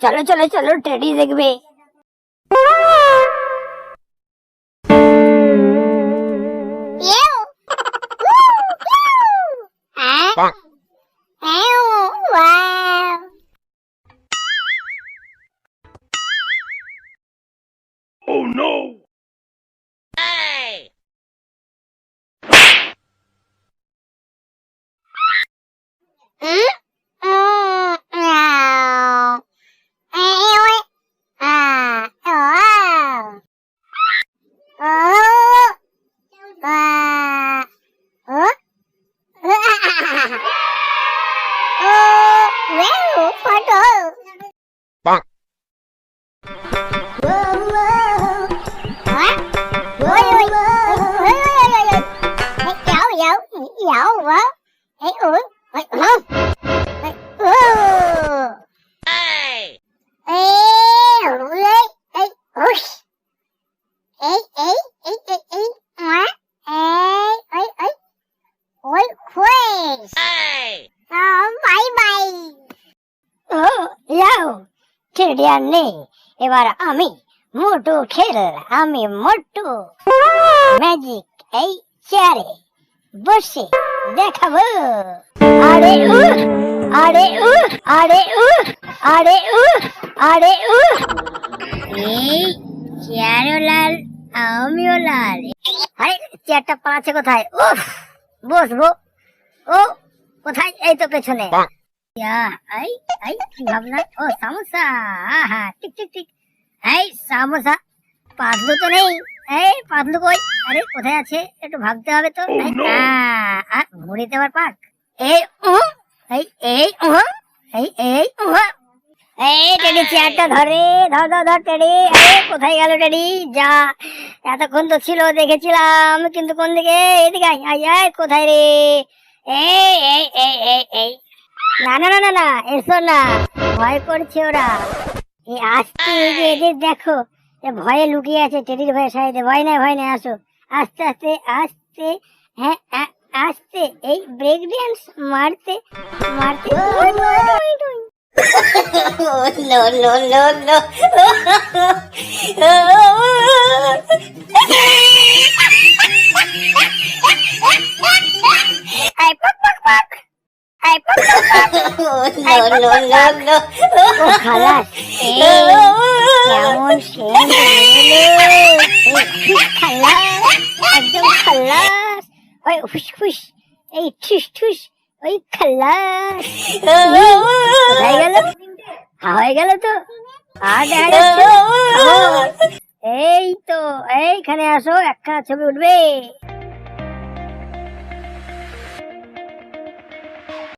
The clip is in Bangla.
চলো চলো চলো টেডি দেখবে। Oh no! Bonk. টেডি আর নেই, এবার আমি মোটু খেল, আমি মোটু ম্যাজিক এই চেয়ারে বসে দেখাবো। আরে উ আরে উ আরে উ আরে উ আরে উ, এই চেয়ারও লাল আমিও লাল। আরে চেয়ারটা পালাচ্ছে কোথায়? উফ, বসবো। ও কোথায়? এই তো পেছনে। কি ভাবনা? ও সামোসা, আহা টিক টিক টিক। এই সামোসা পাতলু তো নেই। এই পাতলু কই? আরে কোথায় আছে? একটু ভাবতে হবে তো। ঘুরিতে আবার পাক। এই এই এই এই এই এই টেডি চেয়ারটা ধরে, ধর ধর ধর টেডি। আরে কোথায় গেল টেডি? যা, এতক্ষণ তো ছিল, দেখেছিলাম, কিন্তু কোন দিকে? এদিকে আয় আয় আয়। কোথায় রে? এই এই এই এই এই, না না না না না, এসো না, ভয় করছে ওরা। এই আস্তে এদের দেখো, ভয়ে লুকিয়ে আছে, টেডির ভয়ে সাইডে। ভয় নাই ভয় নাই, আসো আস্তে আস্তে আস্তে। হ্যাঁ আস্তে, এই ব্রেক ড্যান্স মারতে মারতে। No no no no. আই পক পক পক, আই পক পক পক। No no no no. ও খালাস, কেমন সেন্ট এলো। খালাস, একদম খালাস। ওই হুস হুস, এই ঠুস ঠুস, ওই খালাস। কোথায় গেল? হয়ে গেল তো, আর দেখা যাচ্ছে। এই তো এইখানে আসো, একখানা ছবি উঠবে।